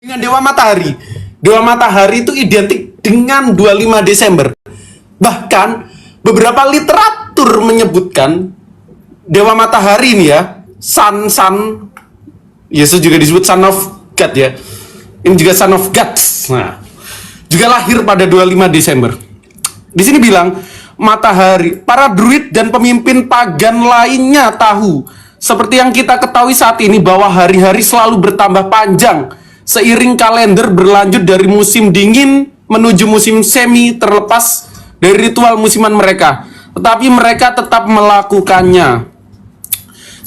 Dengan Dewa Matahari. Dewa Matahari itu identik dengan 25 Desember. Bahkan beberapa literatur menyebutkan Dewa Matahari ini ya, Sun, Yesus juga disebut Son of God ya. Ini juga Son of God. Nah, juga lahir pada 25 Desember. Di sini bilang matahari, para druid dan pemimpin pagan lainnya tahu, seperti yang kita ketahui saat ini, bahwa hari-hari selalu bertambah panjang seiring kalender berlanjut dari musim dingin menuju musim semi, terlepas dari ritual musiman mereka. Tetapi mereka tetap melakukannya.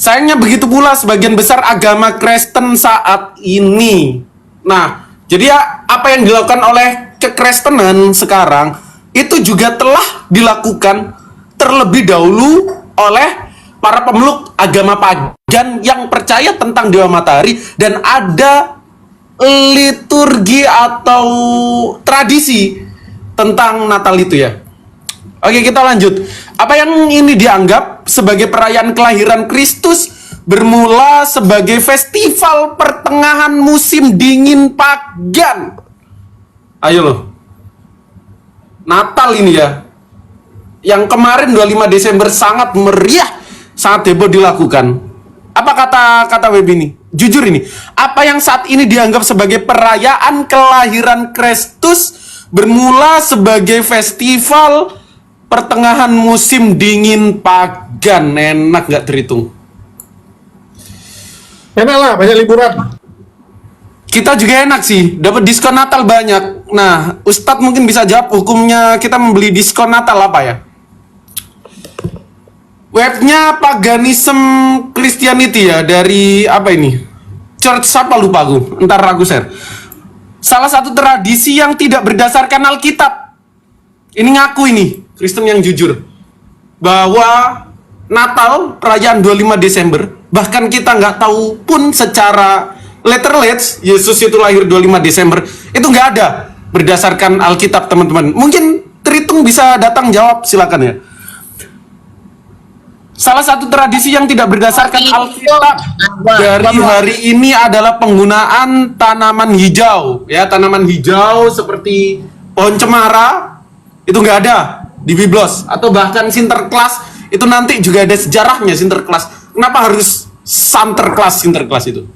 Sayangnya begitu pula sebagian besar agama Kristen saat ini. Nah, jadi ya, apa yang dilakukan oleh kekristenan sekarang itu juga telah dilakukan terlebih dahulu oleh para pemeluk agama pagan yang percaya tentang Dewa Matahari, dan ada liturgi atau tradisi tentang Natal itu ya. Oke, kita lanjut. Apa yang ini dianggap sebagai perayaan kelahiran Kristus bermula sebagai festival pertengahan musim dingin pagan. Ayo loh. Natal ini ya, yang kemarin 25 Desember sangat meriah, sangat heboh dilakukan. Apa kata web ini? Jujur ini, apa yang saat ini dianggap sebagai perayaan kelahiran Kristus bermula sebagai festival pertengahan musim dingin pagan. Enak gak terhitung? Enak lah, banyak liburan. Kita juga enak sih, dapat diskon Natal banyak. Nah, Ustadz mungkin bisa jawab hukumnya kita membeli diskon Natal apa ya? Webnya Paganism Christianity ya, dari apa ini? Church apa lupa aku, ntar aku share. Salah satu tradisi yang tidak berdasarkan Alkitab. Ini ngaku ini, Kristen yang jujur, bahwa Natal, perayaan 25 Desember, bahkan kita nggak tahu pun secara letterless Yesus itu lahir 25 Desember, itu nggak ada berdasarkan Alkitab, teman-teman. Mungkin terhitung bisa datang jawab, silakan ya. Salah satu tradisi yang tidak berdasarkan Alkitab dari hari ini adalah penggunaan tanaman hijau. Ya, tanaman hijau seperti pohon cemara itu nggak ada di Biblos, atau bahkan Sinterklas itu nanti juga ada sejarahnya. Sinterklas, kenapa harus Sinterklas itu?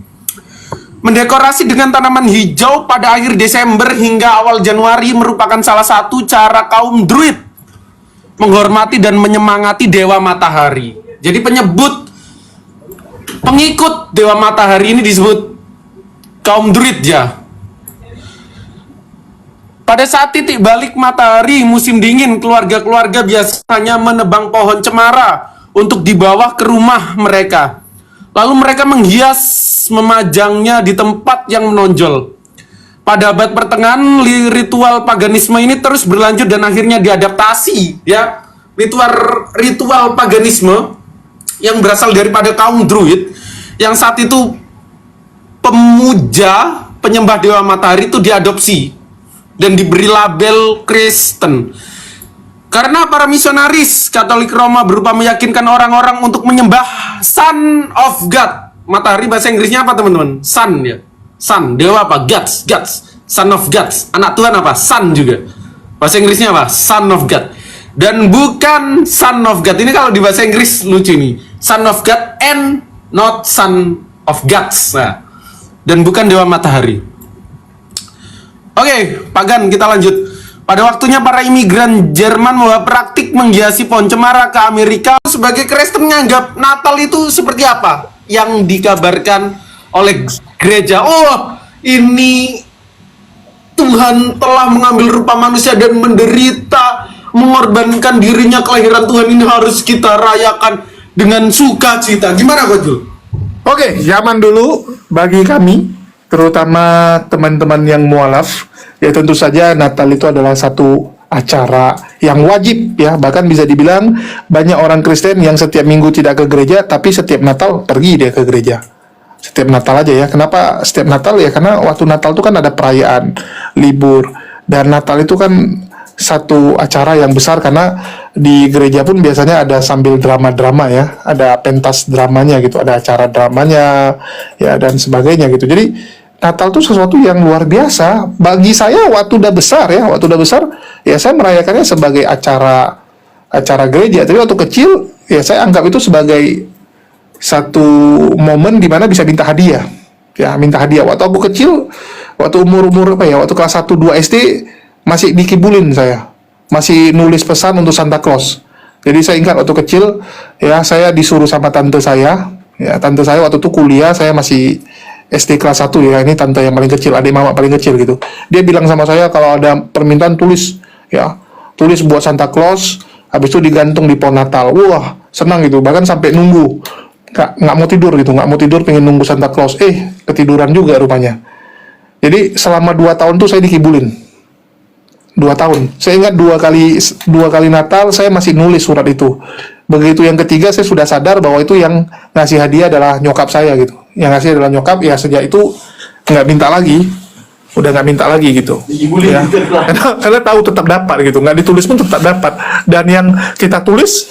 Mendekorasi dengan tanaman hijau pada akhir Desember hingga awal Januari merupakan salah satu cara kaum Druid menghormati dan menyemangati Dewa Matahari. Jadi pengikut Dewa Matahari ini disebut kaum Druid ya. Pada saat titik balik matahari musim dingin, keluarga-keluarga biasanya menebang pohon cemara untuk dibawa ke rumah mereka. Lalu mereka menghias, memajangnya di tempat yang menonjol. Pada abad pertengahan, ritual paganisme ini terus berlanjut dan akhirnya diadaptasi ya. Ritual paganisme yang berasal daripada kaum Druid yang saat itu penyembah Dewa Matahari itu diadopsi dan diberi label Kristen. Karena para misionaris Katolik Roma berupa meyakinkan orang-orang untuk menyembah Son of God. Matahari bahasa Inggrisnya apa, teman-teman? Sun ya. Sun, dewa apa? Gods. Son of God. Anak Tuhan apa? Son juga. Bahasa Inggrisnya apa? Son of God. Dan bukan Son of God. Ini kalau di bahasa Inggris lucu nih. Son of God and not Son of Gods. Nah, dan bukan Dewa Matahari. Oke, pagan, kita lanjut. Pada waktunya para imigran Jerman membawa praktik menghiasi pohon cemara ke Amerika. Sebagai Kristen menganggap Natal itu seperti apa yang dikabarkan oleh gereja. Oh, ini Tuhan telah mengambil rupa manusia dan menderita, mengorbankan dirinya, kelahiran Tuhan ini harus kita rayakan dengan sukacita. Gimana, Kojul? Oke, zaman dulu bagi kami, terutama teman-teman yang mualaf, ya tentu saja Natal itu adalah satu acara yang wajib ya. Bahkan bisa dibilang banyak orang Kristen yang setiap minggu tidak ke gereja, tapi setiap Natal pergi dia ke gereja. Setiap Natal aja ya. Kenapa setiap Natal ya? Karena waktu Natal itu kan ada perayaan, libur, dan Natal itu kan satu acara yang besar, karena di gereja pun biasanya ada sambil drama-drama ya, ada pentas dramanya gitu, ada acara dramanya ya dan sebagainya gitu. Jadi Natal tuh sesuatu yang luar biasa. Bagi saya waktu udah besar ya saya merayakannya sebagai acara gereja. Tapi waktu kecil ya saya anggap itu sebagai satu momen di mana bisa minta hadiah. Ya, minta hadiah. Waktu aku kecil, waktu umur waktu kelas 1 2 SD masih dikibulin saya. Masih nulis pesan untuk Santa Claus. Jadi saya ingat waktu kecil ya saya disuruh sama tante saya. Ya, tante saya waktu itu kuliah, saya masih SD kelas 1 ya, ini tante yang paling kecil, adik mama paling kecil gitu. Dia bilang sama saya kalau ada permintaan tulis buat Santa Claus, habis itu digantung di pohon Natal. Wah, senang gitu, bahkan sampai nunggu. Nggak mau tidur gitu, nggak mau tidur pengen nunggu Santa Claus. Ketiduran juga rupanya. Jadi selama 2 tahun tuh saya dikibulin. 2 tahun. Saya ingat dua kali Natal saya masih nulis surat itu. Begitu yang ketiga saya sudah sadar bahwa itu yang ngasih hadiah adalah nyokap saya gitu. Yang ngasih adalah nyokap, ya sejak itu nggak minta lagi. Udah nggak minta lagi gitu. Ya. Karena tahu tetap dapat gitu. Nggak ditulis pun tetap dapat. Dan yang kita tulis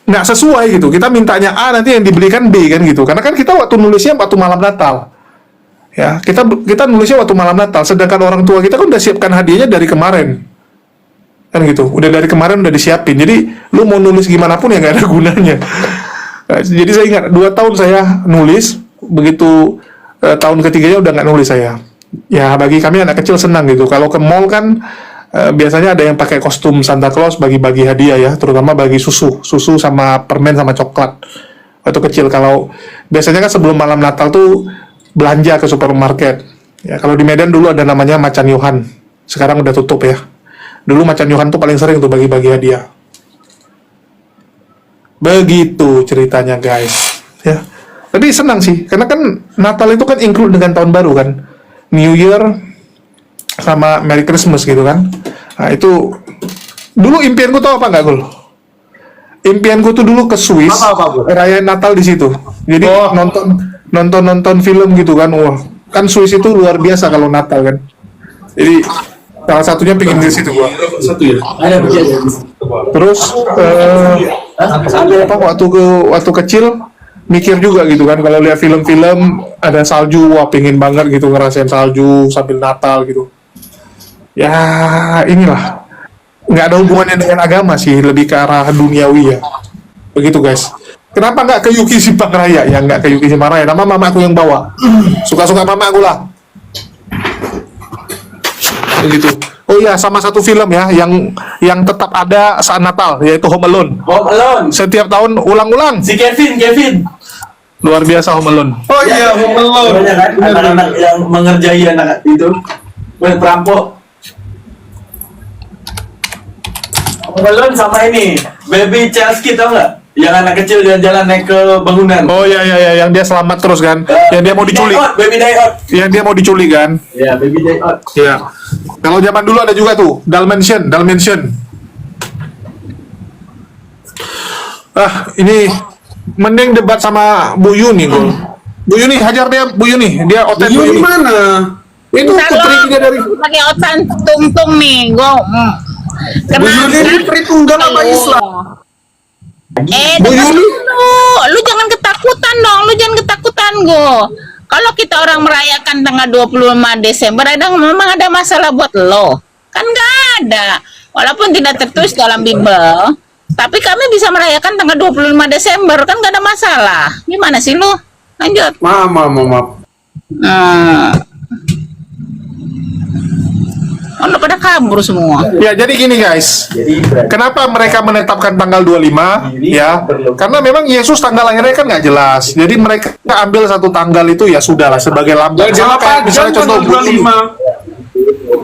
nggak sesuai gitu. Kita mintanya A, nanti yang diberikan B kan gitu. Karena kan kita waktu nulisnya waktu malam Natal. Ya, kita nulisnya waktu malam Natal, sedangkan orang tua kita kan udah siapkan hadiahnya dari kemarin. Kan gitu. Udah dari kemarin udah disiapin. Jadi lu mau nulis gimana pun ya nggak ada gunanya. Jadi saya ingat 2 tahun saya nulis, begitu tahun ketiganya udah nggak nulis saya. Ya bagi kami anak kecil senang gitu. Kalau ke mall kan biasanya ada yang pakai kostum Santa Claus bagi-bagi hadiah ya, terutama bagi susu sama permen sama coklat. Waktu kecil kalau biasanya kan sebelum malam Natal tuh belanja ke supermarket. Ya kalau di Medan dulu ada namanya Macan Yohan. Sekarang udah tutup ya. Dulu Macan Yohan tuh paling sering tuh bagi-bagi hadiah. Begitu ceritanya guys. Ya. Tapi senang sih, karena kan Natal itu kan include dengan tahun baru kan. New Year sama Merry Christmas gitu kan. Nah itu dulu impianku tuh apa nggak Gul? Impianku tuh dulu ke Swiss, rayain Natal di situ. Jadi nonton film gitu kan. Wah, kan Swiss itu luar biasa kalau Natal kan. Jadi salah satunya pengen di situ gua. Satu ya. Terus waktu kecil mikir juga gitu kan, kalau lihat film-film ada salju, wah pengen banget gitu ngerasain salju sambil Natal gitu. Ya inilah, nggak ada hubungannya dengan agama sih, lebih ke arah duniawi ya. Begitu guys. Kenapa nggak ke Yuki Simpang Raya? Ya nggak ke Yuki Simpang Raya, nama mama aku yang bawa. Suka-suka mama aku lah. Begitu. Oh iya, sama satu film ya yang tetap ada saat Natal, yaitu Home Alone. Home Alone. Setiap tahun ulang-ulang. Si Kevin. Luar biasa Home Alone. Oh iya, Home Alone. Banyak kan anak-anak yang mengerjai anak itu, perampok. Home Alone sama ini, Baby Chelsea tau nggak? Yang anak kecil jalan-jalan naik ke bangunan. Oh iya, yang dia selamat terus kan? Yang dia mau diculik. Baby Die Out. Yang dia mau diculik kan? Iya, Baby Die Out. Iya. Kalau zaman dulu ada juga tuh, Dalmatian. Ini mending debat sama Bu Yuni, Gol. Bu Yuni, hajar dia Bu Yuni. Dia oten Bu Yuni. Mana? Itu putri dia dari pakai otan tungtung nih, Bu Yuni putri tunggal apa Islam? Bu Yuni. Lu jangan ketakutan dong, Kalau kita orang merayakan tanggal 25 Desember, memang ada masalah buat lo? Kan nggak ada. Walaupun tidak tertulis dalam Bible, tapi kami bisa merayakan tanggal 25 Desember, kan nggak ada masalah. Gimana sih lo? Lanjut. Maaf. Udah pada kabur semua. Ya, jadi gini guys. Kenapa mereka menetapkan tanggal 25? Ya, karena memang Yesus tanggal lahirnya kan nggak jelas. Jadi mereka ambil satu tanggal itu ya sudahlah sebagai lambang. Dewa Pajan tanggal 25.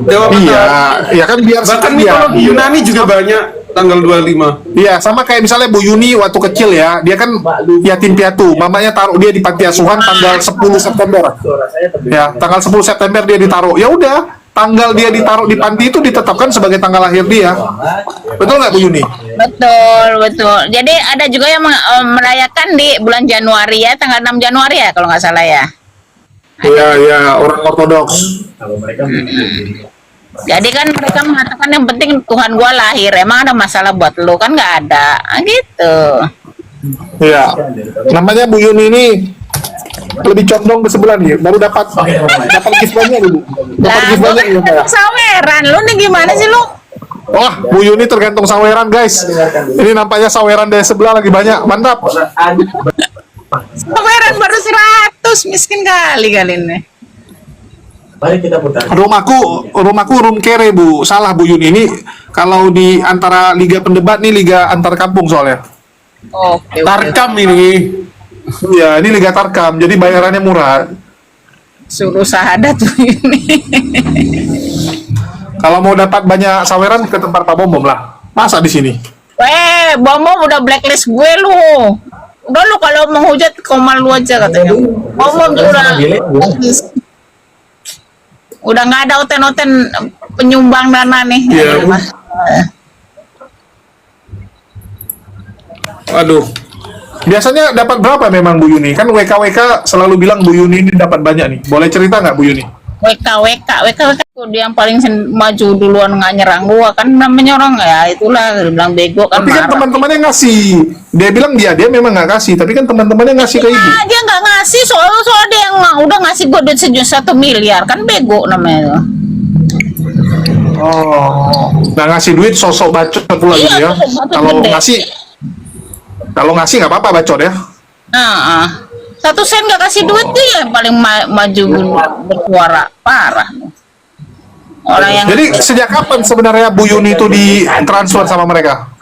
Dewa Iya, ya kan biar bahkan biar. kalau di Yunani juga banyak tanggal 25. Iya, sama kayak misalnya Bu Yuni waktu kecil ya, dia kan yatim piatu. Mamanya taruh dia di panti asuhan tanggal 10 September. Ya, tanggal 10 September dia ditaruh. Ya udah, tanggal dia ditaruh di panti itu ditetapkan sebagai tanggal lahir dia. Betul nggak Bu Yuni? Betul. Jadi ada juga yang merayakan di bulan Januari ya, tanggal 6 Januari ya kalau nggak salah ya. Iya, orang Ortodoks. Jadi kan mereka mengatakan yang penting Tuhan gua lahir. Emang ada masalah buat lu? Kan nggak ada. Gitu. Iya. Namanya Bu Yuni ini lebih condong ke sebelah nih, baru dapat gift banyak dulu. Dapat Lah, gift gua banyak kan ya, Pak. saweran. Lu nih gimana sih lu? Wah, Bu Yuni tergantung saweran, guys. Ini nampaknya saweran dari sebelah lagi banyak. Mantap. Saweran baru 100, miskin kali ini. Mari kita putar. Rumahku room kere, Bu. Salah, Bu Yuni. Ini kalau di antara liga pendebat nih liga antar kampung soalnya. Oke. Tarkam ini. Ya, ini liga Tarkam. Jadi bayarannya murah. Suruh sahadat tuh ini. Kalau mau dapat banyak saweran ke tempat Pak Bom lah. Masa di sini? Weh, Bomo udah blacklist gue lu. Udah lu kalau menghujat komal lu aja katanya. Bomo udah blacklist. Udah nggak ada oten-oten penyumbang dana nih. Iya. Aduh. Biasanya dapat berapa memang Bu Yuni? Kan WKWK selalu bilang Bu Yuni ini dapat banyak nih. Boleh cerita nggak Bu Yuni? WK tuh dia yang paling maju duluan nggak nyerang gua kan namanya orang ya itulah dia bilang bego kan. Tapi kan marah. teman-temannya ngasih. Dia bilang dia memang nggak kasih. Tapi kan teman-temannya ngasih ke ibu. Nah, dia nggak ngasih soal dia yang udah ngasih gua duit 1 miliar kan bego namanya. Oh. Nah ngasih duit sosok bacot pula gitu ya. Sosok bacot Kalau ngasih nggak apa-apa bacot ya. Nah, 1 sen nggak kasih duit dia yang paling maju bersuara parah. Orang yang Jadi sejak kapan sebenarnya Bu Yuni itu ditransfer sama mereka?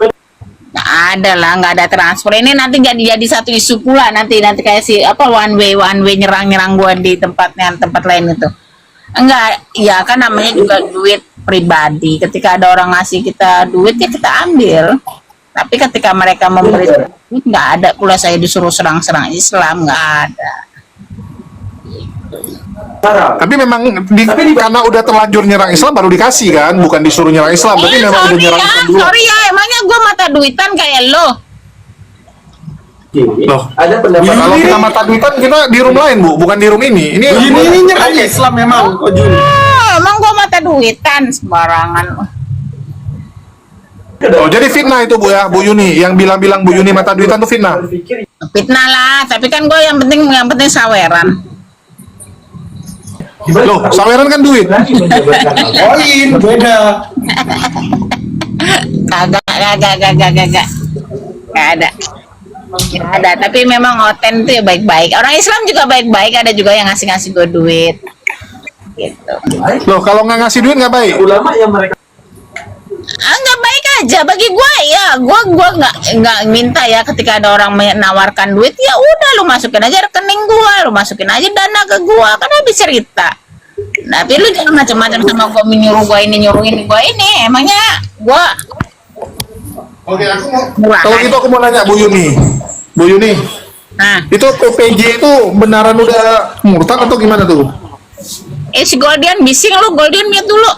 nggak ada lah, nggak ada transfer. Ini nanti jadi satu isu pula nanti kayak si apa one way nyerang gua di tempat lain itu. Enggak, ya kan namanya juga duit pribadi. Ketika ada orang ngasih kita duit ya kita ambil. Tapi ketika mereka memberi duit nggak ada pula saya disuruh serang-serang Islam, nggak ada. Tapi memang karena udah terlanjur nyerang Islam baru dikasih kan, bukan disuruh nyerang Islam. Tapi memang udah Sorry nyerang ya, Islam dulu. sorry ya, emangnya gua mata duitan kayak lo. Loh, Ada pendapat kalau kita mata duitan kita di room lain Bu, bukan di room ini. Ini nyerang Islam memang. Kok Jun? Emang gua mata duitan sembarangan. Oh, jadi fitnah itu Bu ya, Bu Yuni. Yang bilang-bilang Bu Yuni mata duitan itu fitnah. Fitnah lah, tapi kan gue yang penting saweran. Loh, saweran kan duit. Koin beda. Kagak. Gak ada, tapi memang oten tuh ya baik-baik. Orang Islam juga baik-baik, ada juga yang ngasih gue duit. Gitu. Loh, kalau nggak ngasih duit nggak baik. ulama yang mereka Nggak baik aja bagi gue ya. Gue nggak minta ya ketika ada orang menawarkan duit ya udah lu masukin aja rekening gue, lu masukin aja dana ke gue, kan habis cerita. Tapi lu jangan macam-macam sama gue menyuruh gue ini nyuruh ini gue ini. Emangnya gue Oke, aku mau. murah. Kalau gitu aku mau nanya Bu Yuni. Bu Yuni, Nah, itu PPJ itu benaran udah murtad atau gimana tuh? si Goldian bising lu, Goldian mute dulu.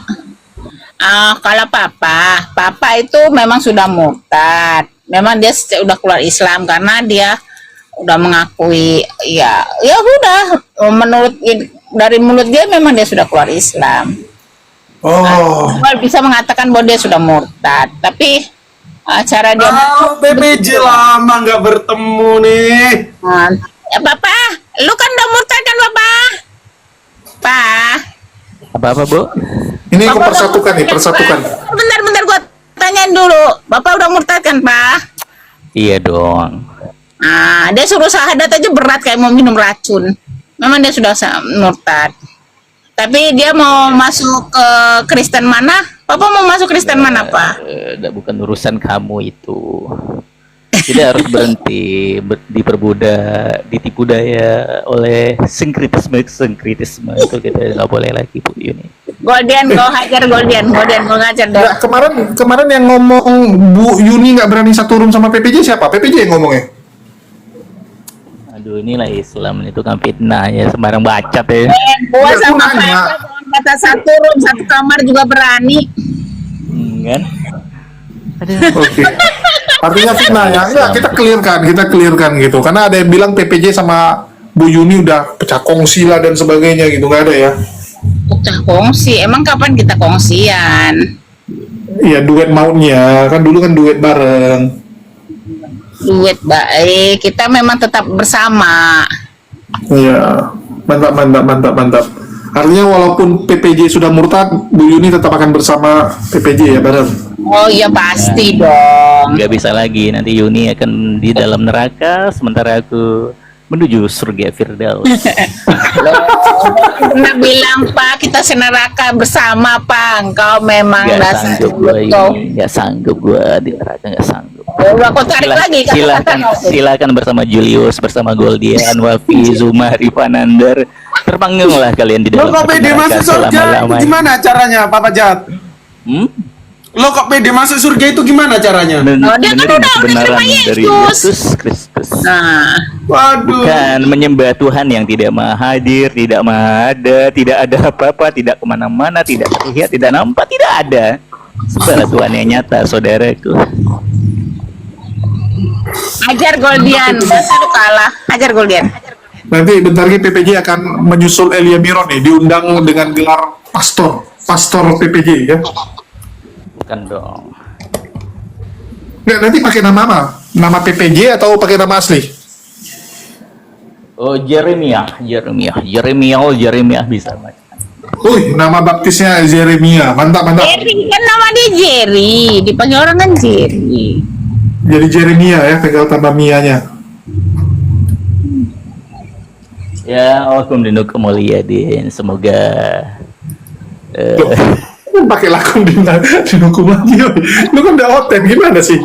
Kalau papa itu memang sudah murtad. Memang dia udah keluar Islam karena dia udah mengakui ya udah menurut dari mulut dia memang dia sudah keluar Islam. Oh. Bisa mengatakan bahwa dia sudah murtad, tapi cara dia Kalau PPJ lama nggak bertemu nih. ya papa, lu kan udah murtad kan papa? Apa Bu? Ini aku Bapak udah persatukan nih, murtad, persatukan. Pak? Bentar gua tanyain dulu. Bapak udah murtad kan, Pak? Iya dong. Dia suruh syahadat aja berat kayak mau minum racun. Memang dia sudah murtad. Tapi dia mau masuk ke Kristen mana? Papa mau masuk Kristen mana, Pak? Bukan urusan kamu itu. Tidak harus berhenti diperbudak, ditipu daya oleh sinkritisme itu kita nggak boleh lagi Bu Yuni. Goldian, kau hajar Goldian, kau ngajar Nah, dah. kemarin yang ngomong Bu Yuni nggak berani satu room sama PPJ siapa? PPJ yang ngomongnya. Aduh inilah Islam itu kan fitnah ya, sembarang bacot ya. Gua Ya, sama gua nanya. Pak kata satu room, satu kamar juga berani. Kan? Oke. Artinya fitnah ya. Enggak, kita clearkan gitu. Karena ada yang bilang PPJ sama Bu Yuni udah pecah kongsi lah dan sebagainya gitu, nggak ada ya. Pecah kongsi, emang kapan kita kongsian? Iya, duet mautnya. Kan dulu kan duet bareng. Duit baik, kita memang tetap bersama. Iya, mantap, mantap, mantap, mantap. Artinya walaupun PPJ sudah murtad, Bu Yuni tetap akan bersama PPJ ya, benar? Oh iya pasti dong. Nggak bisa lagi, nanti Yuni akan di dalam neraka, sementara aku menuju surga Firdaus. Pernah bilang Pak kita seneraka bersama Pak. Engkau memang Nggak dasar sanggup gua betul. ini, nggak sanggup gua di neraka, nggak sanggup. Udah aku tarik lagi Silakan, kata-kata. silakan bersama Julius, bersama Goldian, Wafi, Zuma, Rifanandar. Terpanggunglah kalian di Lo dalam kok pede neraka masuk surga itu selama-lamanya. gimana caranya, Papa Jahat? Hmm? Lo kok pede masuk surga itu gimana caranya? Oh, dia kan Menerima udah kebenaran terima dari Yesus. Yesus Kristus. Nah, Waduh. Bukan menyembah Tuhan yang tidak maha hadir, tidak maha ada, tidak ada apa-apa, tidak kemana-mana, tidak terlihat, tidak nampak, tidak ada. Sebenarnya Tuhan yang nyata, saudaraku. ajar Goldian, masa lu kalah. Ajar Goldian. Nanti bentar lagi PPJ akan menyusul Elia Miron nih, diundang dengan gelar pastor PPJ ya. Bukan dong. Nggak, nanti pakai nama apa? Nama PPJ atau pakai nama asli? Oh, Jeremiah bisa macam. Wih, nama baptisnya Jeremia, mantap, mantap. Jerry kan nama dia Jerry, dipanggil orang kan Jerry. Jadi Jeremia ya, tinggal tambah Mianya. Ya, Alkum dinukum mulyadin. Semoga Pakai lakon dihukum lagi. Lu kan udah oten, gimana sih?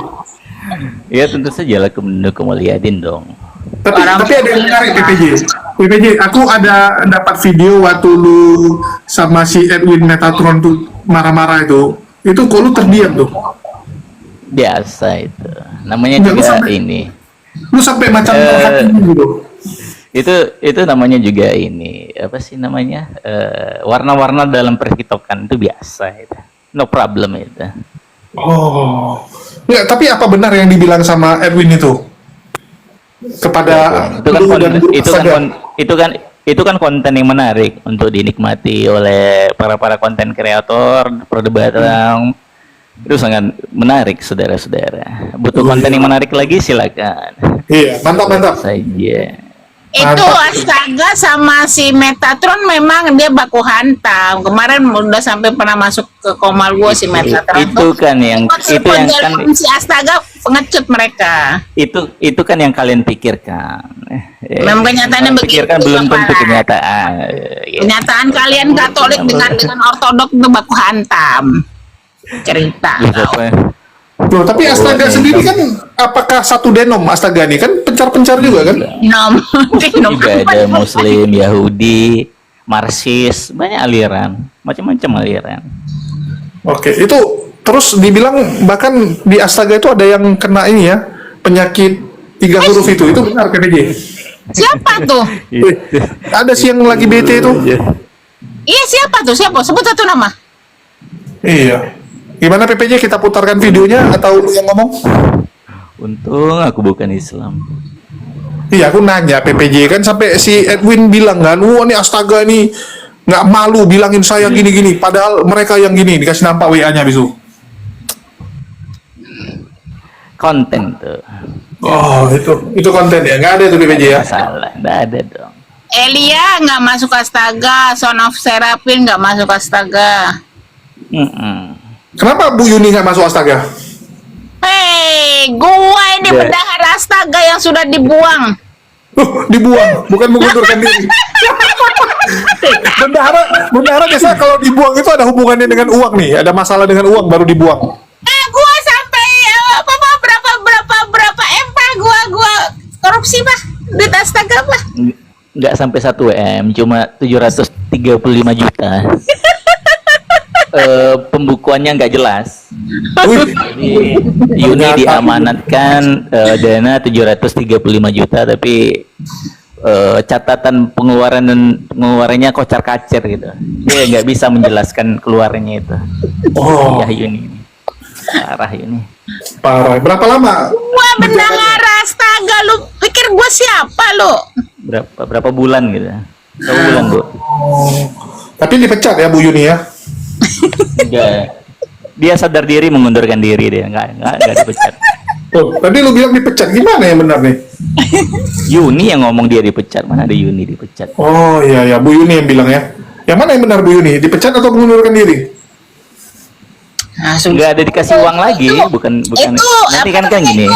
ya tentu saja Alkum dinukum mulyadin dong. Tapi ada yang menarik PPJ, aku ada dapat video waktu lu sama si Edwin Metatron tuh marah-marah itu kok lu terdiam tuh. Biasa itu. Namanya Nggak, lu juga sampai- ini. Lu sampai macam terhakim gitu. Itu namanya juga ini apa sih namanya warna-warna dalam perhitokan itu biasa itu, no problem itu. Oh. Nggak, tapi apa benar yang dibilang sama Edwin itu? Kepada itu kan lu konten, dan guru Astaga. itu kan konten yang menarik untuk dinikmati oleh para konten kreator. Perdebatan itu sangat menarik, saudara-saudara. Butuh konten yang menarik lagi, silakan Iya, mantap. saja. Itu Mantap. Astaga sama si Metatron memang dia baku hantam. Kemarin udah sampai pernah masuk ke komal gua si Metatron. Itu kan yang si Astaga pengecut mereka. itu kan yang kalian pikirkan. Memang kenyataannya Kalian begitu, pikirkan belum tentu Pak. kenyataan. Kenyataan kalian Katolik dengan Ortodok itu baku hantam. Cerita. Loh, tapi Astaga sendiri kan apakah satu denom Astaga nih kan pencar-pencar juga kan? Juga ada Muslim, Yahudi, Marxis, banyak aliran, macam-macam aliran. Oke, itu terus dibilang bahkan di Astaga itu ada yang kena ini ya, penyakit 3 huruf itu benar PPJ? Siapa tuh? Ada sih yang lagi BT itu. Iya siapa tuh? Siapa? Sebut satu nama. Iya. Gimana PPJ, kita putarkan videonya atau lu yang ngomong? Untung aku bukan Islam. Iya, aku nanya PPJ kan sampai si Edwin bilang kan, wah ini Astaga ini nggak malu bilangin saya gini-gini, padahal mereka yang gini dikasih nampak WA-nya bisu. Konten tuh. Oh, itu konten ya, nggak ada tuh PPJ ya? Masalah, nggak ada dong. Elia nggak masuk Astaga, Son of Seraphim nggak masuk Astaga. Kenapa Bu Yuni nggak masuk Astaga? Hei, gua ini Ya. bendahara Astaga yang sudah dibuang. Dibuang, bukan mengundurkan diri. Bendahara biasa kalau dibuang itu ada hubungannya dengan uang nih, ada masalah dengan uang baru dibuang. Gua sampai berapa M pak gua korupsi pak duit Astaga pak. Nggak sampai 1 M, cuma 735 juta. Pembukuannya nggak jelas. Jadi Yuni diamanatkan dana 735 juta, tapi catatan pengeluarannya kocar-kacir gitu. Dia nggak bisa menjelaskan keluarannya itu. Oh. Ya Yuni, parah Yuni. Parah. Berapa lama? Gua bendahara Astaga, lu pikir gua siapa lu? Berapa bulan gitu? Berapa bulan Bu? Tapi dipecat ya Bu Yuni ya? Enggak. Dia sadar diri mengundurkan diri dia, enggak dipecat. Oh, tadi lu bilang dipecat, gimana yang benar nih? Yuni yang ngomong dia dipecat, mana ada Yuni dipecat? Oh iya ya, Bu Yuni yang bilang ya. Yang mana yang benar Bu Yuni? Dipecat atau mengundurkan diri? Nah, Nggak ada dikasih uang lagi, bukan itu nanti kan gini,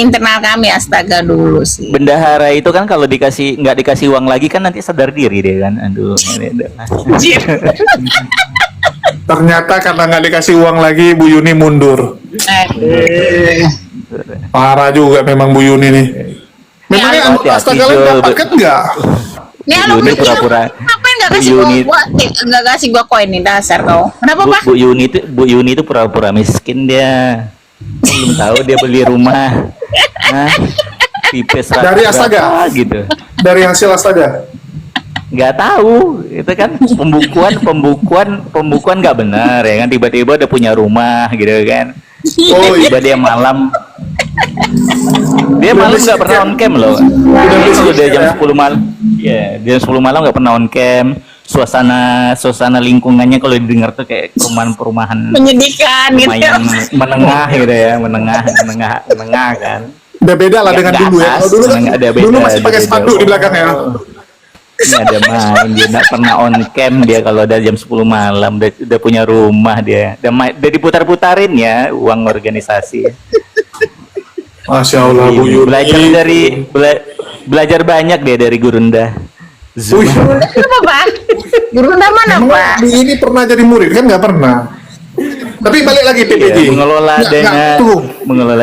internal kami astaga dulu sih. bendahara itu kan kalau nggak dikasih uang lagi kan nanti sadar diri dia kan, aduh ini Anjir. Ternyata karena nggak dikasih uang lagi, Bu Yuni mundur. Aduh. Parah juga memang Bu Yuni nih. Memangnya Ya, anggota hati-hati, kalian Jul. dapatkan nggak? Nih Bu lu Yuni pura-pura- ngapain nggak kasih Bu gua, Yuni- nggak kasih gua koin nih dasar kau. Kenapa Pak? Bu Yuni itu pura-pura miskin dia, belum tahu dia beli rumah, nah, tipes Dari Astaga? gitu. Dari hasil astaga. Nggak tahu, itu kan pembukuan nggak benar ya kan, tiba-tiba udah punya rumah gitu kan, Oh iya. tiba dia malam nggak pernah on cam loh. Jadi kalau dia jam 10 malam, ya jam 10 malam nggak pernah on cam. Suasana lingkungannya kalau didengar tuh kayak perumahan Menyedihkan gitu. lumayan menengah gitu ya, menengah kan. Udah beda lah dengan Nggak dulu ya. atas, Kalau dulu kan, ada beda, dulu masih pakai ada beda. spanduk di belakangnya. Ini ada main, dia nggak pernah on cam dia kalau ada jam 10 malam, udah punya rumah dia, udah diputar-putarin ya uang organisasi. Masya Allah Bu Yuni. Belajar banyak dia dari Gurunda. Wih, Kenapa Pak? Guru mana emang Pak? Bu Yuni pernah jadi murid kan? Nggak pernah. Tapi balik lagi PPJ. Ya, mengelola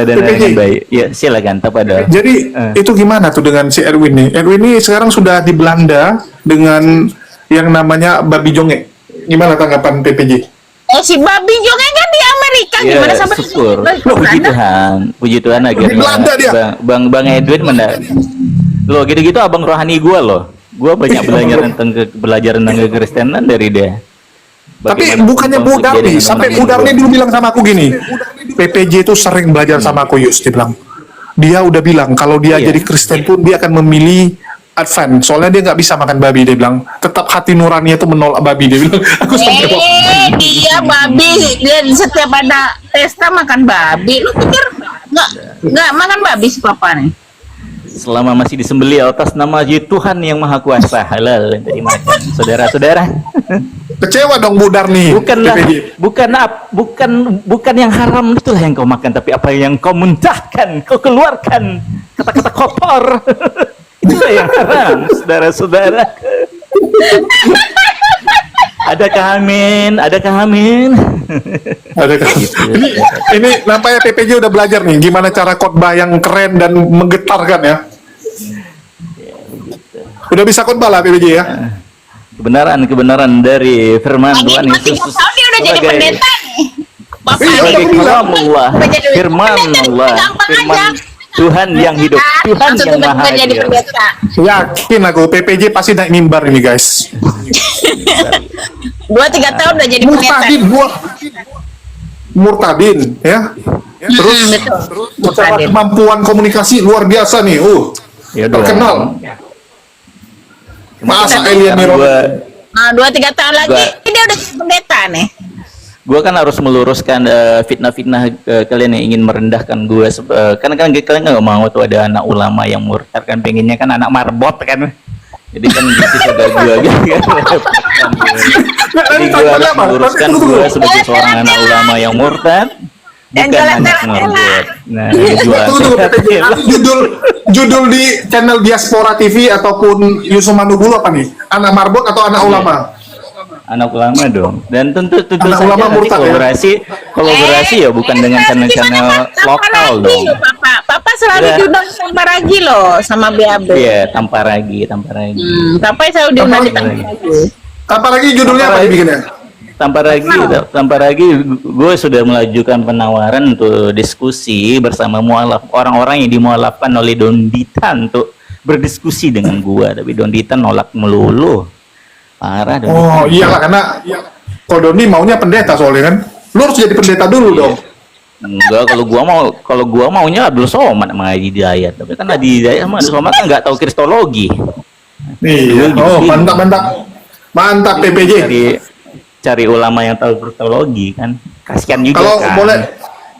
dana PPJ. dengan baik. Ya silakan, pada. Jadi itu gimana tuh dengan si Erwin nih? Erwin ini sekarang sudah di Belanda dengan yang namanya babi jonge. Gimana tanggapan PPJ? Si babi juga kan di Amerika gimana Ya, sampai syukur. Puji Tuhan Di Belanda dia. akhirnya Bang Edwin Loh gitu-gitu abang rohani gua loh. Gua banyak belajar tentang kekristenan dari dia. Tapi Bagaimana bukannya Bu konsumsi Darni, dengan sampai teman Bu Darni gua. dulu bilang sama aku gini, PPJ itu sering belajar sama aku Yus, dia bilang. Dia udah bilang kalau dia Iya. jadi Kristen pun dia akan memilih Advent, soalnya dia nggak bisa makan babi, dia bilang. Tetap hati nurani itu menolak babi, dia bilang. Aku sampai dia babi, dia setiap ada pesta makan babi. Lu pikir nggak makan babi si papa nih? Selama masih disembelih atas nama Tuhan yang Maha Kuasa, halal dari makan. Saudara-saudara, kecewa dong Bu Darni. bukanlah PPJ. bukan yang haram itulah yang kau makan, tapi apa yang kau muntahkan, kau keluarkan, kata-kata kotor. Itulah yang haram, saudara-saudara. Adakah amin? Ada kan? Ini nampaknya PPJ udah belajar nih gimana cara khotbah yang keren dan menggetarkan ya. Udah bisa khotbah lah PPJ ya. Kebenaran dari firman Lagi Tuhan 3 Yesus tahun dia udah jadi pendeta nih. Bapak Iya, sebagai aku bilang. kalam Allah, Udah jadi firman pendeta, Allah, gampang firman aja. Tuhan yang hidup, Tuhan Langsung yang tiba-tiba maha jadi adil. pendeta. Yakin aku PPJ pasti naik mimbar ini guys. 2-3 tahun udah jadi pendeta. Murtadin gua. Murtadin ya. Terus Betul. secara Murtadin. kemampuan komunikasi luar biasa nih. Ya dong. Terkenal. Masa alien nih Gua, 2-3 tahun lagi Gua- dia udah jadi pendeta nih. gua kan harus meluruskan fitnah-fitnah kalian yang ingin merendahkan gua. Kan kalian nggak mau tuh ada anak ulama yang murtad kan, pengennya kan anak marbot kan. Jadi kan gitu ada gua gitu kan. Jadi gua harus meluruskan gua sebagai seorang anak ulama yang murtad, Dan bukan jalan anak tela-tela. marbot. Nah, ini jual. Tunggu, PPJ. Judul di channel Diaspora TV ataupun Yusuf Manubulu apa nih? Anak marbot atau anak ulama? Anak ulama dong, dan tentu Anak saja ulama nanti murtad ya? kolaborasi ya, bukan dengan channel-channel lokal dong. Papa selalu Udah. diundang tanpa ragi loh sama BAB. Iya, tanpa ragi. Papa selalu diundang di tanpa Tanpa ragi. Apa lagi judulnya apa dibikinnya? Tanpa ragi, gue sudah mengajukan penawaran untuk diskusi bersama mualaf, orang-orang yang dimualafkan oleh Don Ditan untuk berdiskusi dengan gue, tapi Don Ditan nolak melulu. Parah Don Oh Ditan. iyalah karena kalau Doni maunya pendeta soalnya kan. Lu harus jadi pendeta dulu Iya. dong. Enggak, kalau gua maunya Abdul Somad sama Adi Hidayat. Tapi kan Adi Hidayat sama Abdul Somad kan nggak tahu kristologi. Iya. Oh mantap mantap. Mantap PPJ. Cari ulama yang tahu kristologi kan. Kasihan juga Kalau kan. boleh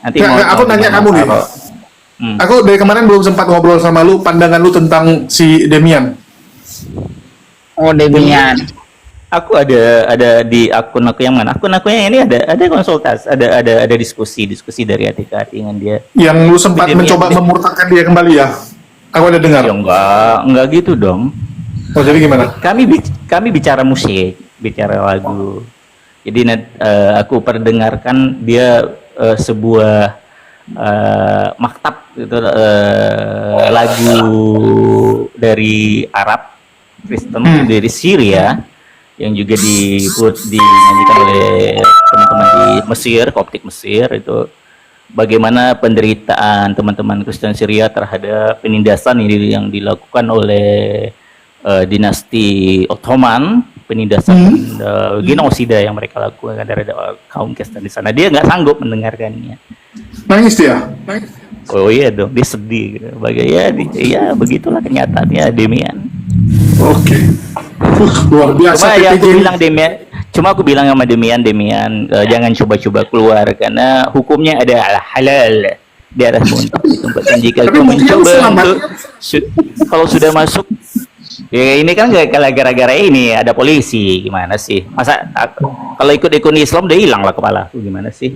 Nanti Nggak, aku nanya kamu nih. taruh. Aku dari kemarin belum sempat ngobrol sama lu, pandangan lu tentang si Demian. Oh, Demian. Aku ada di akun aku yang mana? Akun aku yang ini ada konsultas, ada diskusi dari hati ke hati dengan dia. Yang lu sempat Demian, mencoba memurtadkan dia kembali ya? Aku ada dengar. Ya enggak gitu dong. Oh, jadi gimana? Kami bicara musik, bicara lagu. Jadi aku perdengarkan dia sebuah maktab gitu, lagu dari Arab Kristen dari Syria yang juga dinyanyikan oleh teman-teman di Mesir, Koptik Mesir itu. Bagaimana penderitaan teman-teman Kristen Syria terhadap penindasan ini yang dilakukan oleh dinasti Ottoman, penindasan genosida yang mereka lakukan terhadap kaum Kristen di sana. Dia nggak sanggup mendengarkannya. Nangis dia? Oh iya dong, dia sedih gitu. Ya begitulah kenyataannya, Demian. Oke. Luar biasa. Cuma aku bilang sama Demian, jangan coba-coba keluar karena hukumnya ada halal di atasmu untuk ditempatkan. Jika Tapi kau buktinya mencoba selamat. untuk kalau sudah masuk, ya ini kan gara-gara ini ada polisi, gimana sih? Masa kalau ikut Islam udah hilang lah kepala aku, gimana sih?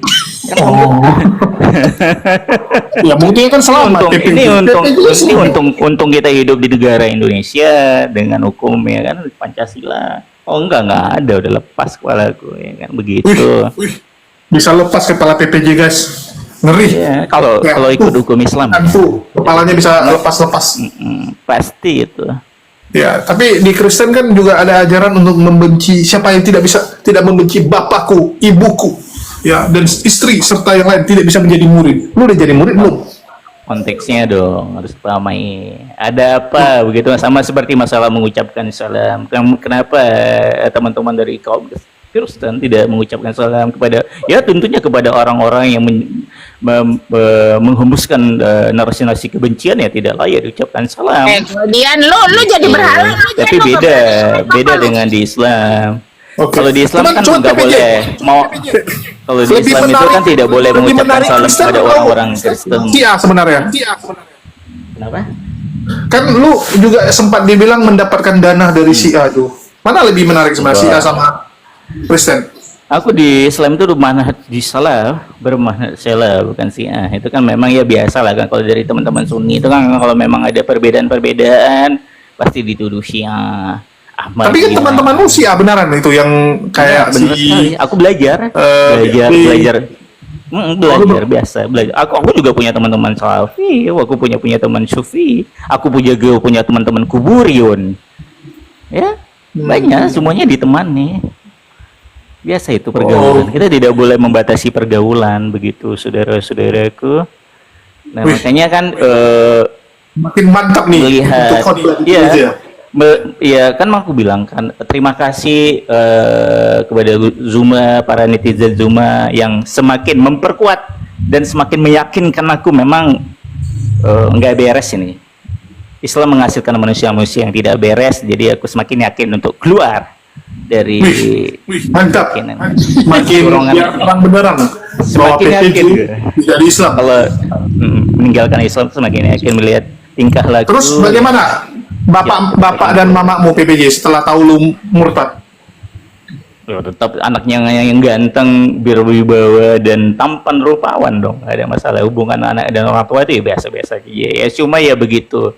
Ya buktinya kan selamat. Untung kita hidup di negara Indonesia dengan hukum ya kan Pancasila. Oh enggak ada, udah lepas kepala aku ya kan begitu. Bisa lepas kepala PPJ guys, ngeri. Ya, kalau ikut hukum Islam kepalanya bisa lepas-lepas. Pasti itu. Ya, tapi di Kristen kan juga ada ajaran untuk membenci siapa yang tidak membenci bapakku, ibuku, ya, dan istri serta yang lain tidak bisa menjadi murid. Lu udah jadi murid belum? Konteksnya dong harus pahami. Ada apa begitu sama seperti masalah mengucapkan salam. Kenapa teman-teman dari kaum Kristen tidak mengucapkan salam kepada tentunya kepada orang-orang yang menghembuskan narasi-narasi kebencian ya tidak layak diucapkan salam. Kemudian lu jadi berhala. Tapi beda dengan di Islam. Oke. Kalau di Islam kan nggak boleh kalau di Lebih Islam itu menarik- kan tidak boleh lebih mengucapkan menarik salam Kristen kepada atau orang-orang Kristen. Sia sebenarnya. Kenapa? Kan lu juga sempat dibilang mendapatkan dana dari Sia tuh. Mana lebih menarik sebenarnya, Sia sama Kristen? Aku di Islam itu bermanhaj salah bukan Syiah. Itu kan memang ya biasa lah kan kalau dari teman-teman Sunni itu kan kalau memang ada perbedaan pasti dituduh Syiah. Ahmad Tapi kan teman-temanmu Sia beneran itu yang kayak bener sekali. Aku belajar biasa belajar. Aku juga punya teman-teman Salafi, aku punya teman Sufi, aku punya teman-teman Kuburion. Ya, banyak semuanya ditemani. Biasa itu pergaulan. Kita tidak boleh membatasi pergaulan begitu, saudara-saudaraku. Nah, makanya kan makin mantap nih melihat untuk khotbah gitu ya. Ya kan aku bilang kan terima kasih kepada Zuma, para netizen Zuma yang semakin memperkuat dan semakin meyakinkan aku memang nggak beres ini. Islam menghasilkan manusia-manusia yang tidak beres, jadi aku semakin yakin untuk keluar dari Mantap. keyakinan. Makin Dorongan. ya, terang beneran bahwa Semakin PPJ yakin gue. tidak di Islam. Kalau meninggalkan Islam semakin yakin melihat tingkah laku. Terus bagaimana bapak dan mamamu PPJ setelah tahu lu murtad? Ya, tetap anaknya yang ganteng, berwibawa dan tampan rupawan dong. Gak ada masalah hubungan anak dan orang tua itu ya biasa-biasa aja. Ya cuma ya begitu.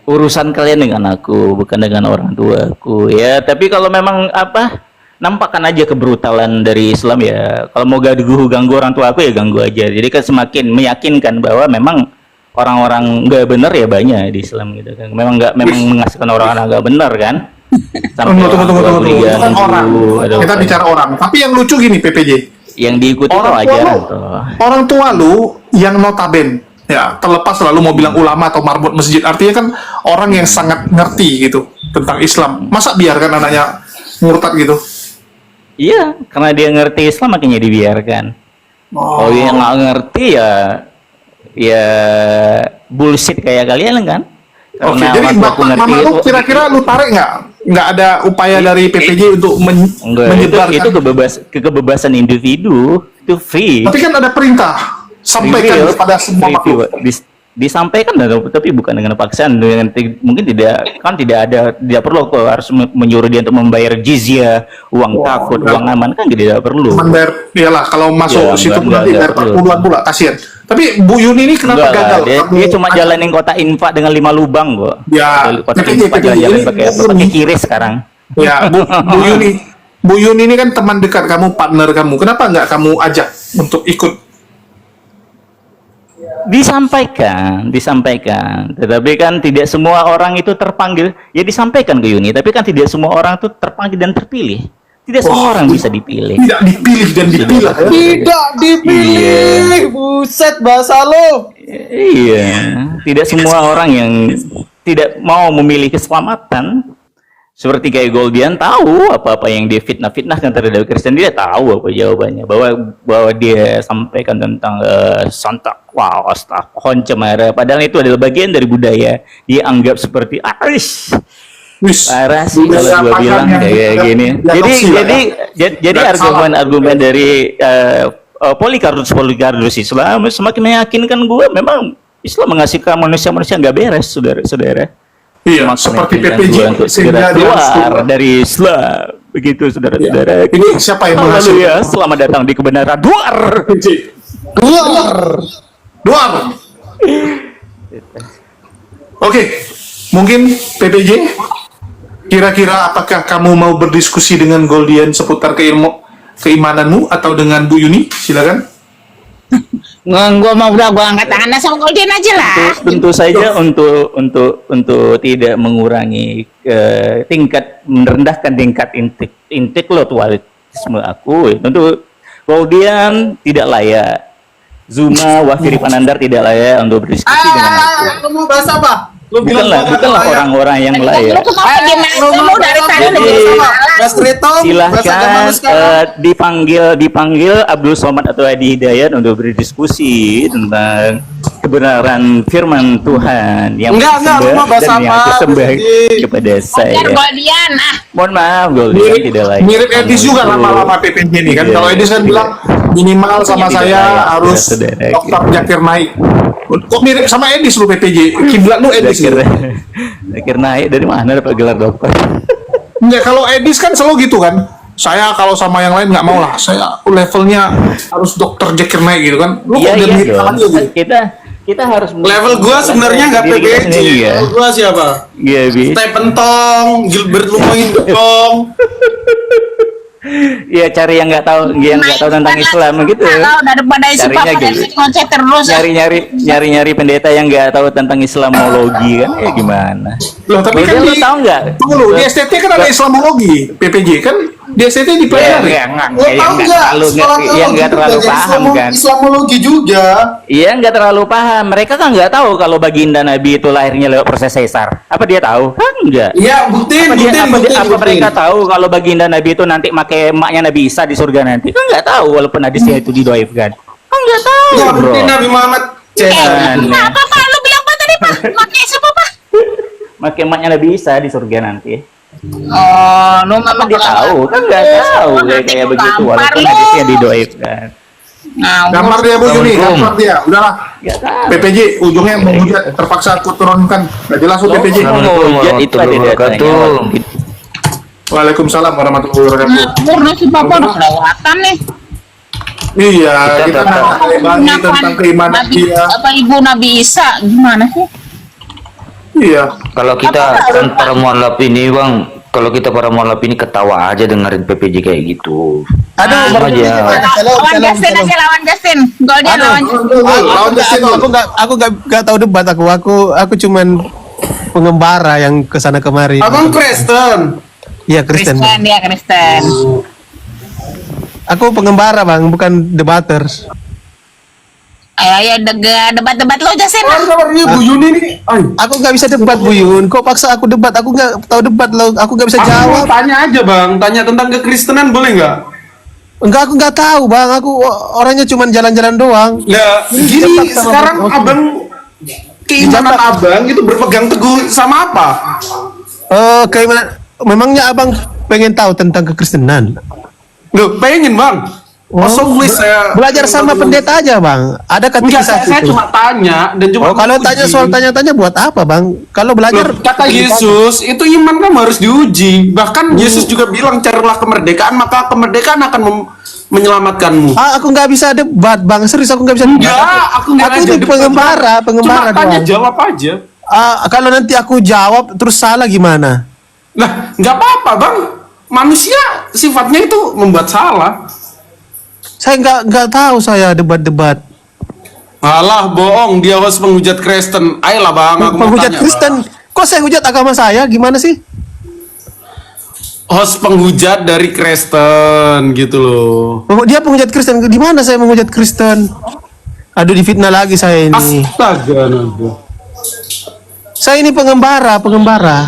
Urusan kalian dengan aku, bukan dengan orang tuaku. Ya, tapi kalau memang nampakkan aja kebrutalan dari Islam ya. Kalau mau ganggu orang tua aku ya ganggu aja. Jadi kan semakin meyakinkan bahwa memang orang-orang nggak benar ya banyak di Islam gitu kan. Memang menghasilkan orang-orang nggak benar kan. Tunggu. Itu kan orang. Kita Ada bicara orang. Tapi yang lucu gini PPJ. yang diikuti itu Orang tua ajaran lu, tuh. orang tua lu yang notaben ya terlepas lalu mau bilang ulama atau marbot masjid, artinya kan orang yang sangat ngerti gitu tentang Islam. Masa biarkan anaknya murtad gitu? Iya, karena dia ngerti Islam makanya dibiarkan. Oh, yang nggak ngerti ya bullshit kayak kalian kan. Oke, Karena jadi waktu aku bapak ngerti mama lu itu kira-kira lu tarik nggak nggak ada upaya dari PPJ untuk Enggak, menyebarkan. itu kebebasan individu, itu free. Tapi kan ada perintah, sampaikan Free, kepada semua free, makhluk. disampaikan tapi bukan dengan paksaan, mungkin tidak perlu kok harus menyuruh dia untuk membayar jizya, uang takut, uang aman, kan tidak perlu. Membayar, iyalah kalau masuk Ya, situ enggak, nanti bayar perlu. puluhan pula, kasihan. Tapi Bu Yuni ini kenapa Enggak lah, gagal? dia cuma jalanin kota infak dengan 5 lubang kok. Ya, Kota PPJ, infak jalan-jalan ini pakai kiri sekarang. Ya, Bu Yuni ini kan teman dekat kamu, partner kamu. Kenapa nggak kamu ajak untuk ikut? Disampaikan, tetapi kan tidak semua orang itu terpanggil. Ya disampaikan ke Yuni, tapi kan tidak semua orang itu terpanggil dan terpilih. Tidak semua orang bisa dipilih. Tidak dipilih dan dipilah ya. Tidak dipilih. Buset bahasa lo. Iya, tidak semua orang yang tidak mau memilih keselamatan. Seperti kayak Goldian tahu apa-apa yang dia fitnah-fitnahkan terhadap Kristen, dia tahu apa jawabannya, bahwa dia sampaikan tentang Santa Claus, pohon cemara, padahal itu adalah bagian dari budaya. Dia anggap seperti parah sih kalau gua bilang kayak gini. Jadi argumen dari Polycarpus Islam semakin meyakinkan gua memang Islam menghasilkan manusia-manusia nggak beres, saudara-saudara. Iya, seperti PPJ untuk segera keluar dari Islam, begitu saudara-saudara. Ini siapa yang Haleluya, selamat datang di kebenaran. Duar. Oke, mungkin PPJ, kira-kira apakah kamu mau berdiskusi dengan Goldian seputar keimananmu atau dengan Bu Yuni? Silakan. Gua angkat tangan sama Goldian aja lah. Tentu saja untuk tidak mengurangi merendahkan tingkat intelektualisme aku, tentu Goldian tidak layak, Zuma Wafiri Panandar tidak layak untuk berdiskusi dengan aku. Lu mau bahas apa? Bukanlah orang-orang yang layak. Lu dari tadi Silahkan dipanggil Abdul Somad atau Adi Hidayat untuk berdiskusi tentang kebenaran firman Tuhan yang Enggak, lu mau bahas dan yang apa? disembah kepada saya. Goldian Mohon maaf, Goldian tidak layak. Mirip Edis juga lama-lama PPJ nih kan. Iya, Kalau Edis kan tidak. bilang minimal sama Tidak saya layak, harus saudara. Dr. Zakir naik. Kok mirip sama Edis lu PPJ? Kiblat lu Edis gitu. Zakir naik dari mana dapat gelar dokter? Enggak, kalau Edis kan selalu gitu kan. Saya kalau sama yang lain nggak mau lah. Saya levelnya harus Dr. Zakir naik gitu kan. Lu Iya kok udah iya mirip sama dia dong. gitu. Kita harus Level gua sebenarnya nggak diri kita PPJ. sendiri, ya. Level gua siapa? Iya, Bi. Stephen Tong, Gilbert Lumoin Dong. Iya, cari yang nggak tahu tentang Islam gitu. Kalau daripada isi Carinya papa gitu. dari konsep terus. Nyari pendeta yang nggak tahu tentang Islamologi kan ya gimana? Loh, tapi kan Lu tahu nggak? Tunggu dulu, di STT kan ada Islamologi, PPJ kan di STT dipelajari. Lo tau nggak? Nggak terlalu paham kan? Islamologi juga. Iya, nggak terlalu paham. Mereka kan nggak tahu kalau baginda Nabi itu lahirnya lewat proses sesar. Apa dia tahu? Kan enggak. Iya, buktiin. Apa mereka tahu kalau baginda Nabi itu nanti pakai emaknya Nabi Isa di surga nanti? Kan nggak tahu walaupun hadisnya itu didoifkan. Kan nggak tahu, Ya, bro. buktiin Nabi Muhammad. Apa Pak? Lu bilang apa tadi Pak? Pakai siapa Pak? Pakai emaknya Nabi Isa di surga nanti. Oh, lu Apa memang dia tahu? Kan nggak tahu kayak begitu walaupun hadisnya didoifkan. Gambar dia Bu Yuni, gambar dia. Udahlah. Nggak tahu. PPJ ujungnya menghujat, terpaksa aku turunkan. Nggak jelas lu PPJ. Hujat itu ada datanya. Waalaikumsalam warahmatullahi wabarakatuh. Murni si papa udah kelewatan nih. Iya, kita tetap bagi tentang keimanan dia. Apa ibu Nabi Isa gimana sih? Iya. Kalau kita kan para mualaf ini bang, kalau kita para mualaf ini ketawa aja dengerin PPJ kayak gitu. Aduh, Sama aja. lawan Justin aja, lawan Justin. Goldian lawan Lawan Justin dulu. Aku nggak tahu debat aku cuman pengembara yang kesana kemari. Abang Kristen. Iya Kristen. Kristen, dia Kristen. Aku pengembara bang, bukan debater. Ayo debat-debat lo Justin. Kabarnya Bu Yuni nih. Ay, Aku nggak bisa debat Bu Yun. Kok paksa aku debat? Aku nggak tahu debat lo. Aku nggak bisa aku mau jawab. tanya aja bang, tanya tentang kekristenan boleh nggak? Enggak, aku nggak tahu bang. Aku orangnya cuman jalan-jalan doang. Ya, gini Dijebak sama sekarang Bang Oki. abang keimanan Dijebak. abang itu berpegang teguh sama apa? Keimanan. memangnya abang pengen tahu tentang kekristenan? Loh, pengen bang. So please saya Belajar sama pendeta aja bang. Ada Enggak, katekisasi saya itu. cuma tanya dan cuma Kalau menguji. tanya soal tanya-tanya buat apa bang? Kalau belajar Loh, kata Yesus itu iman kamu harus diuji. Bahkan Yesus juga bilang carilah kemerdekaan, maka kemerdekaan akan menyelamatkanmu. Aku nggak bisa debat bang. Serius aku nggak bisa debat. Enggak, aku nggak Aku ngajak ini debat, pengembara Cuma tanya doang. jawab aja. Kalau nanti aku jawab terus salah gimana? Nah, nggak apa-apa bang. Manusia sifatnya itu membuat salah. Saya nggak tahu saya debat-debat. Alah, bohong. Dia host penghujat Kristen. Ayolah bang, aku mau Penghujat tanya, Kristen. Bang. Kok saya hujat agama saya? Gimana sih? Host penghujat dari Kristen gitu loh. Dia penghujat Kristen. Di mana saya menghujat Kristen? Aduh, difitnah lagi saya ini. Astaga, naga. Saya ini pengembara.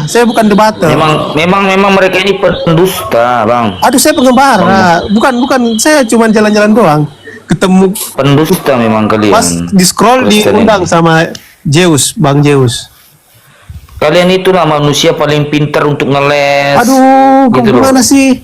Saya bukan debater. Memang mereka ini pendusta, Bang. Aduh, saya pengembara. Bukan. Saya cuma jalan-jalan doang. Ketemu Pendusta memang kalian. pas di scroll Kristen diundang ini. sama Bang Zeus. Kalian itulah manusia paling pintar untuk ngeles. Aduh, gitu loh. gimana sih?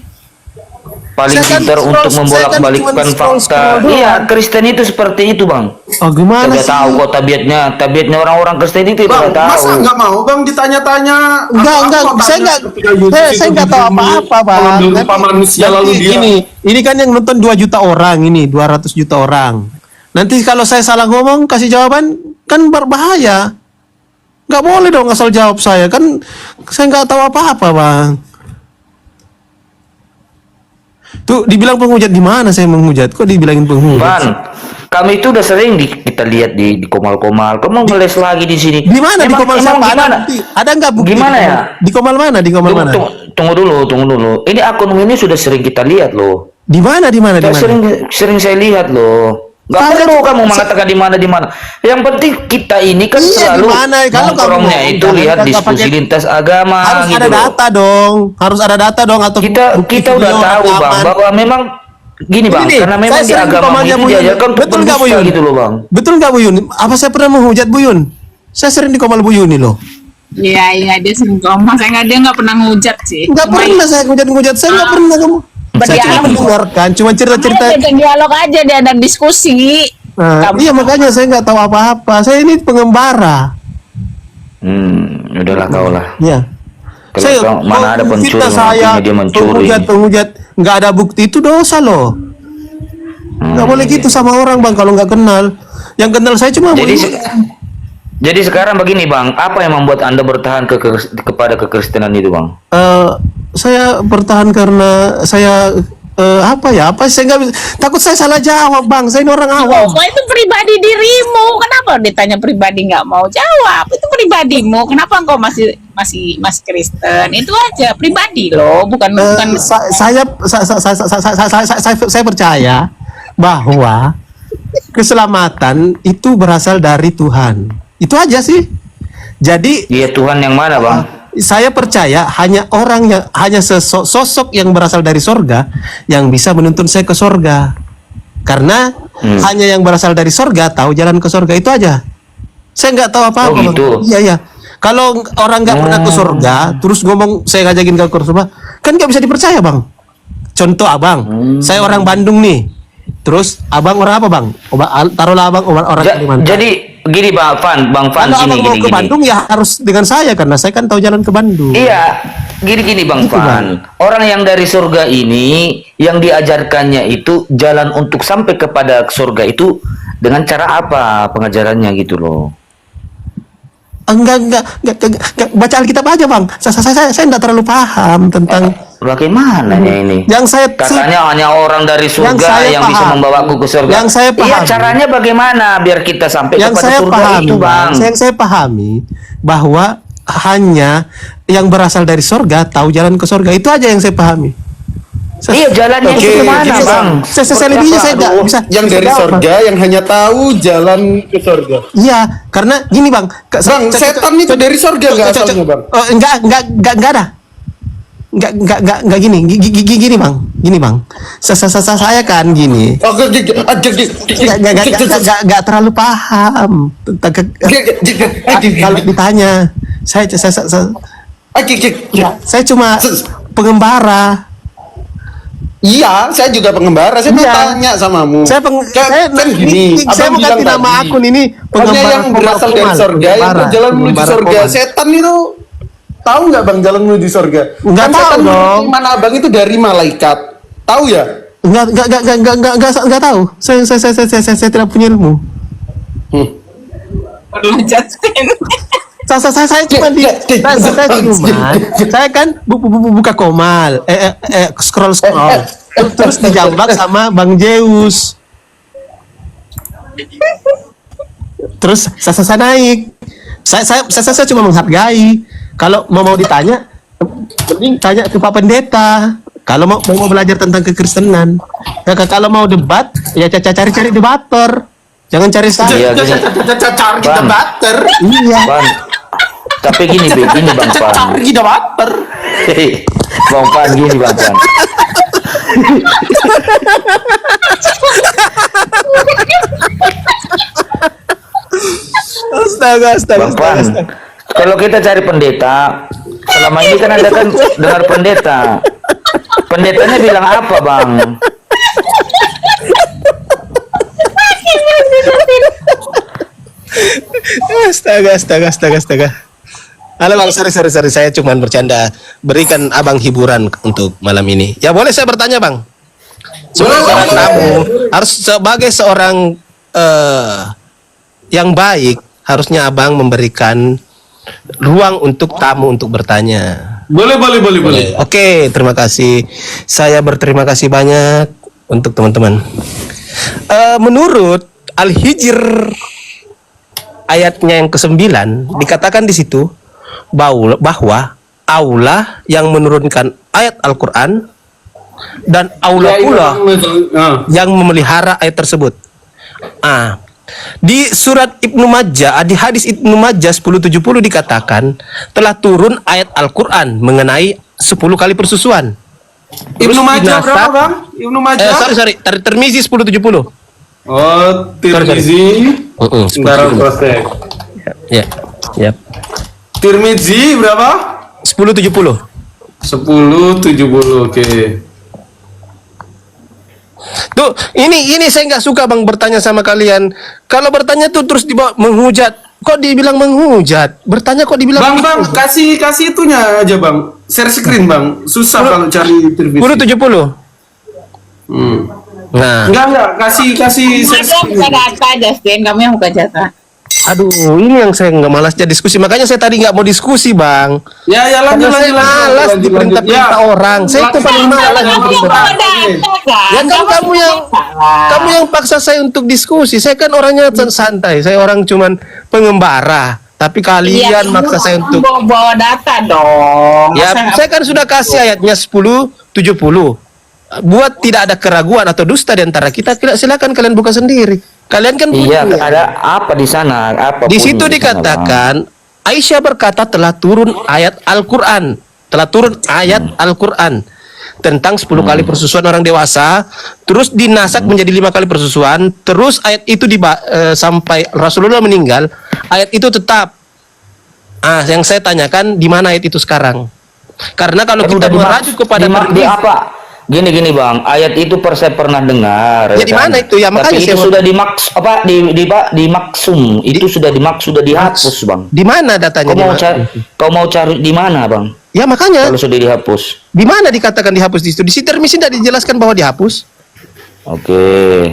Paling Saya kan pintar scroll- untuk saya kan membolak-balikkan cuman scroll fakta. doang. Iya, Kristen itu seperti itu, Bang. Oh, gimana Tidak sih? tahu kok tabiatnya orang-orang Kristen itu Bang, tidak tahu. masa nggak mau bang ditanya-tanya? Enggak, Apa saya tanya enggak, ketika Yesus saya itu enggak tahu dibumi, apa-apa, Bang. mengambil rupa manusia lalu dia. Ini kan yang nonton 2 juta orang ini, 200 juta orang. Nanti kalau saya salah ngomong, kasih jawaban, kan berbahaya. Nggak boleh dong asal jawab saya, kan saya nggak tahu apa-apa, Bang. Tuh, dibilang penghujat di mana saya menghujat? Kok dibilangin penghujat? Ban, kami itu udah sering kita lihat di komal-komal. Kamu ngeles lagi di sini. Di mana di Emang- Komal emang siapa? gimana? Ada nggak bukti? Gimana ya? Di Komal mana? Di Komal mana? Tunggu dulu. Ini akun ini sudah sering kita lihat loh. Di mana? Sering saya lihat loh. Gak Saya- perlu kamu mengatakan di mana. Yang penting kita ini kan Iya, selalu di mana? Kalau kamu nongkrongnya ngomong, itu jangan lihat nggak diskusi pakai- lintas agama Harus gitu ada loh. data dong. Harus ada data dong atau Kita bukti kita udah video tahu Bang rekaman. bahwa memang gini Bang, Begini, karena memang saya di sering agama komalnya itu Bu Yun. diajarkan untuk Betul nggak, Bu pendusta Yun? gitu loh Bang. Betul nggak Bu Yun? Apa saya pernah menghujat Bu Yun? Saya sering di Komal Bu Yuni loh. Iya, dia sering ngomong. Dia nggak pernah ngujat sih. Nggak pernah saya ngujat-ngujat. Saya nggak pernah kamu. Saya cuma mendengarkan, cuma cerita-cerita. Dia dialog aja, dia ada diskusi. Nah, iya makanya saya nggak tahu apa-apa. Saya ini pengembara. Udahlah kau lah. Ya. Kalau mana ada pencuri, fitnah saya, artinya dia mencuri. penghujat, nggak ada bukti itu dosa loh. Nggak boleh gitu sama orang bang kalau nggak kenal. Yang kenal saya cuma Jadi Bu Yun. jadi sekarang begini Bang, apa yang membuat Anda bertahan kepada kekristenan itu Bang? Saya bertahan karena saya apa saya nggak bisa, takut saya salah jawab bang, saya ini orang awam. Oh, itu pribadi dirimu. Kenapa ditanya pribadi nggak mau jawab? Itu pribadimu. Kenapa engkau masih Kristen? Itu aja pribadi loh, bukan. Saya percaya bahwa keselamatan itu berasal dari Tuhan. Itu aja sih. Jadi Dia Tuhan yang mana Bang? saya percaya hanya sosok yang berasal dari sorga yang bisa menuntun saya ke sorga. Karena hanya yang berasal dari sorga tahu jalan ke sorga, itu aja. Saya nggak tahu apa-apa. Oh, gitu. Iya. Kalau orang nggak pernah ke sorga, terus ngomong saya ngajakin ke sorga, kan nggak bisa dipercaya bang. Contoh abang, saya orang Bandung nih. Terus abang orang apa bang? Taruhlah abang orang Kalimantan. Jadi gini Bang Fan Kalau gini, abang mau gini, ke gini. Bandung ya harus dengan saya karena saya kan tahu jalan ke Bandung. Iya, gini Bang Itu, Fan. Bang. Orang yang dari surga ini yang diajarkannya itu jalan untuk sampai kepada surga itu dengan cara apa pengajarannya gitu loh. Enggak, baca Alkitab aja bang. Saya enggak terlalu paham tentang Bagaimana ya ini? yang saya Katanya hanya orang dari surga yang bisa paham. membawaku ke surga. Yang saya Iya, pahami. caranya bagaimana biar kita sampai yang kepada saya surga pahami, itu, Bang? Yang saya pahami bahwa hanya yang berasal dari sorga tahu jalan ke sorga, itu aja yang saya pahami. Iya, jalannya Oke, itu kemana, gini, Bang? Saya lebihnya saya nggak bisa. Yang dari jawab, Bang. sorga yang hanya tahu jalan ke sorga. Iya, karena gini bang. Bang, setan itu dari sorga nggak asalnya bang? Oh, enggak ada. Enggak gini bang. Gini bang. Saya kan gini. Oh, Enggak terlalu paham tentang kalau ditanya. Saya Saya cuma pengembara. Iya, saya juga pengembara. Saya mau Iya. tanya samamu. Saya kan gini. saya mau ganti nama akun ini Pokoknya yang berasal dari surga, itu jalan menuju surga. Setan itu tahu nggak bang jalan menuju surga? Nggak Kan tahu setan dong. Mana abang itu dari malaikat. Tahu ya? Enggak tahu. Saya tidak punya ilmu. Saya cuma saya kan buka komal, scroll terus dijambak sama Bang Zeus. Terus saya naik. Saya cuma menghargai. Kalau mau ditanya, mending tanya ke Pak Pendeta. Kalau mau belajar tentang kekristenan, ya, kalau mau debat, ya cari debater. Jangan cari saya. Iya, gini. Cari kita bater. Iya. Pan. Tapi gini Bang Pan. Cari kita bater. Hei, Bang Pan gini Bang Pan. Bang Pan, kalau kita cari pendeta, selama ini kan Anda kan dengar pendeta. Pendetanya bilang apa, Bang? Astaga. Halo Bang, sorry, saya cuma bercanda. Berikan Abang hiburan untuk malam ini. Ya boleh saya bertanya Bang? Sebagai seorang tamu, harus sebagai seorang yang baik, harusnya Abang memberikan ruang untuk tamu untuk bertanya. Boleh. Oke, terima kasih. Saya berterima kasih banyak untuk teman-teman. Menurut Al-Hijr ayatnya yang ke-9 dikatakan di situ bahwa Allah yang menurunkan ayat Al-Quran dan Allah pula yang memelihara ayat tersebut. Di surat Ibnu Majah, di hadis Ibnu Majah 1070 dikatakan telah turun ayat Al-Quran mengenai 10 kali persusuan. Ibnu Majah berapa bang? Ibnu Majah? Sorry, Tirmizi 1070. Oh, Tirmizi. Sebentar cross check. Ya. Tirmizi berapa? 1070. 1070, oke. Tuh, ini saya nggak suka Bang bertanya sama kalian. Kalau bertanya tuh terus dibawa menghujat. Kok dibilang menghujat? Bertanya kok dibilang Bang, kasih itunya aja bang. Share screen bang. Susah kalau cari Tirmizi. 1070. Nah. Enggak, kasih share Kamu screen. buka data, Justin. Kamu yang buka data. Aduh, ini yang saya nggak malasnya diskusi. Makanya saya tadi nggak mau diskusi, Bang. Ya lanjut. Karena saya malas diperintah-perintah orang. Saya itu paling malas Kamu yang diperintah. bawa data, kan? Ya kan kamu yang paksa saya untuk diskusi. Saya kan orangnya santai. Saya orang cuman pengembara. Tapi kalian maksa saya untuk bawa data dong. ya, saya kan sudah kasih ayatnya 1070. Buat tidak ada keraguan atau dusta di antara kita, silakan kalian buka sendiri. Kalian kan Iya, punya. ada apa di sana? Apa Di situ bunyi di sana, Bang? dikatakan Aisyah berkata telah turun ayat Al-Quran, tentang 10 kali persusuan orang dewasa, terus dinasak menjadi 5 kali persusuan, terus ayat itu sampai Rasulullah meninggal, ayat itu tetap. Yang saya tanyakan di mana ayat itu sekarang? Karena kalau kita merujuk kepada di apa? Gini Bang, ayat itu saya pernah dengar. Ya, di mana itu? Ya, makanya tapi itu saya sudah dimaksum, itu sudah dihapus, Bang. Di mana datanya? Kau mau cari di mana, Bang? Ya makanya. Kalau sudah dihapus. Di mana dikatakan dihapus di situ? Di Tirmizi tidak dijelaskan bahwa dihapus. Oke.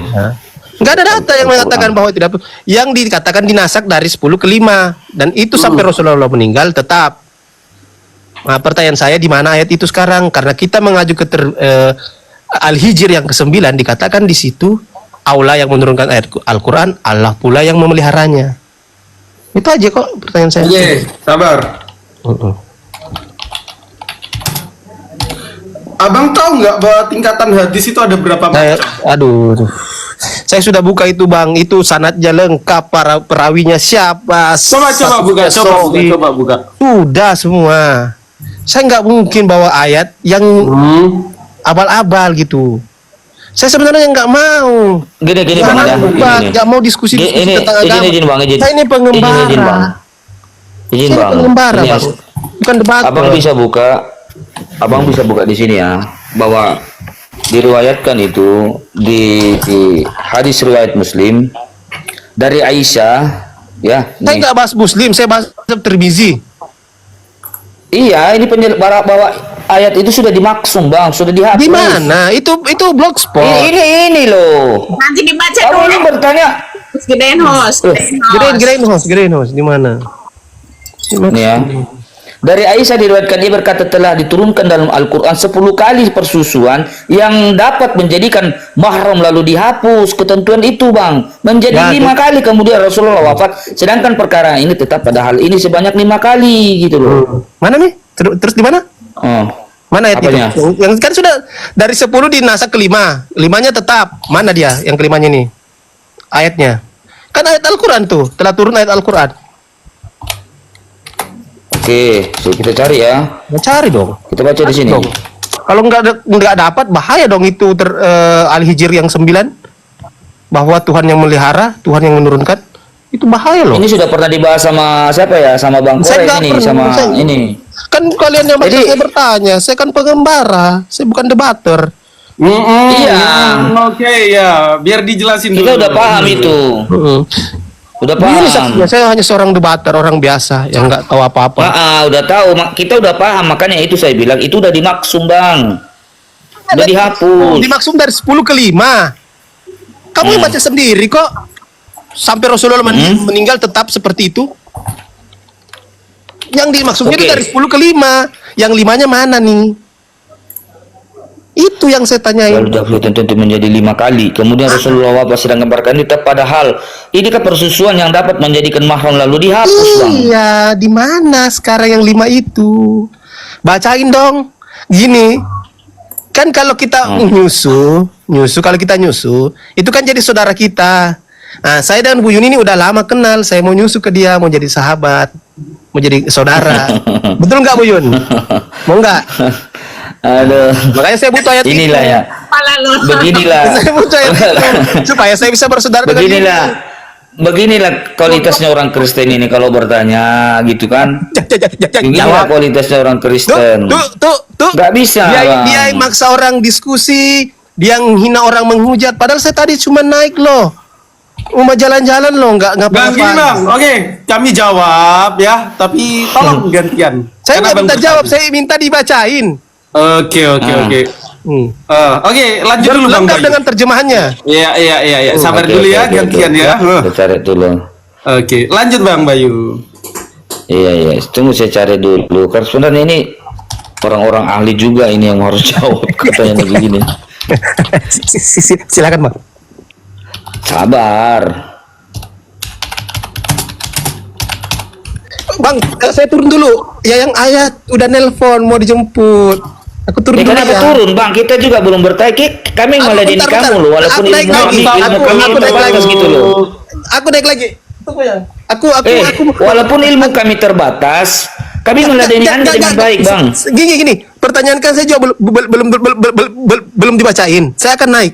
Nggak ada data yang mengatakan bahwa tidak. Yang dikatakan dinasak dari 10 ke 5 dan itu sampai Rasulullah meninggal tetap. Nah, pertanyaan saya di mana ayat itu sekarang? Karena kita mengacu ke Al-Hijr yang ke-9 dikatakan di situ Allah yang menurunkan ayat Al-Quran, Allah pula yang memeliharanya. Itu aja kok pertanyaan saya. Iya, sabar. Abang tahu nggak bahwa tingkatan hadis itu ada berapa macam? Saya sudah buka itu Bang, itu sanadnya lengkap, para perawinya siapa? Coba buka. Sudah semua. Saya nggak mungkin bawa ayat yang abal-abal gitu. Saya sebenarnya nggak mau. Gini Bang, nggak mau diskusi tentang agama. Izin, Bang, izin. Saya ini pengembara. Izin, Bang. Pengembara, Ini Bang. Bukan debat. Abang bisa buka di sini ya, bahwa diriwayatkan itu di hadis riwayat Muslim dari Aisyah, ya. Saya nih. nggak bahas Muslim, saya bahas Tirmizi. Iya, ini bahwa ayat itu sudah dimaksum, Bang, sudah dihapus. Di mana? Itu blogspot. Ini loh. Nanti dibaca Kamu dulu. ini bertanya. Gedein host. Gedein host di mana? Nih ya. Dari Aisyah diriwayatkan, dia berkata telah diturunkan dalam Al-Quran 10 kali persusuan yang dapat menjadikan mahram lalu dihapus ketentuan itu, Bang, menjadi 5 kali, kemudian Rasulullah wafat, sedangkan perkara ini tetap pada hal ini sebanyak 5 kali gitu loh. Mana nih? Terus di mana? Oh. Mana ayat Apanya? itu? Yang kan sudah dari 10 dinasak ke 5. 5-nya tetap. Mana dia yang kelimanya nih? Ayatnya. Kan ayat Al-Quran tuh, telah turun ayat Al-Quran. Oke, so kita cari ya. Nah, cari dong. Kita baca di sini. Dong. Kalau nggak dapat, bahaya dong itu Al-Hijr yang 9, bahwa Tuhan yang melihara, Tuhan yang menurunkan, itu bahaya loh. Ini sudah pernah dibahas sama siapa ya? Sama Bang Saya Kores nggak ini, pernah, sama saya- ini. Kan kalian yang baca, Jadi- saya bertanya, saya kan pengembara, saya bukan debater. Iya. Oke ya, biar dijelasin Kita dulu. udah paham itu. Udah Begini paham. saksinya, saya hanya seorang debater, orang biasa yang nggak tahu apa-apa. Udah tahu, kita udah paham, makanya itu saya bilang itu udah dimaksum, Bang. Udah dihapus. Dimaksud dari 10 ke 5. Kamu yang baca sendiri kok. Sampai Rasulullah meninggal tetap seperti itu. Yang dimaksudnya itu Oke. dari 10 ke 5. Yang 5-nya mana nih? Itu yang saya tanyain. Lalu dahulu tentu menjadi 5 kali. Kemudian Rasulullah wafat sedang gambarkan itu padahal ini kan persusuan yang dapat menjadikan mahram lalu dihapus, Bang. Iya, di mana sekarang yang 5 itu? Bacain dong. Gini. Kan kalau kita nyusu, kalau kita nyusu, itu kan jadi saudara kita. Nah, saya dan Bu Yuni ini udah lama kenal. Saya mau nyusu ke dia, mau jadi sahabat, mau jadi saudara. Betul nggak, Bu Yun? Mau nggak? Aduh. Makanya saya butuh ayat Inilah itu. ya. Kepala lu. Beginilah. Saya butuh ayat itu supaya saya bisa bersaudara Beginilah. dengan Beginilah kualitasnya orang Kristen ini kalau bertanya gitu kan. Beginilah Jawab. kualitasnya orang Kristen. Tuh. Nggak bisa, Dia, Bang. dia yang maksa orang diskusi, dia yang hina orang menghujat. Padahal saya tadi cuma naik loh, mau jalan-jalan loh, nggak Bang, gini bang, oke, kami jawab ya, tapi tolong gantian. Saya Karena nggak minta Bang jawab, Bang. saya minta dibacain. Oke. Oke, lanjut Biar dulu bang lengkap Bayu. dengan terjemahannya. Iya. Sabar Oke, dulu oke, ya, oke, gantian oke. ya. Saya cari dulu. Oke, lanjut bang Bayu. Iya. Tunggu saya cari dulu. Karena sebenarnya ini orang-orang ahli juga ini yang harus jawab katanya begini. Silakan bang. Sabar. Bang, saya turun dulu. Ya yang ayat udah nelpon mau dijemput. Aku turun dulu Kenapa ya. turun, Bang? Kita juga belum bertanya. Kami meladeni Bentar, kamu loh, walaupun Aku naik ilmu lagi. kami, ilmu kami Aku naik terbatas lagi. gitu loh. Aku naik lagi. Tunggu ya. Aku Walaupun ilmu kami terbatas, kami meladeni Anda dengan baik, Bang. Gini. Pertanyaan kan saya jawab belum dibacain. Saya akan naik.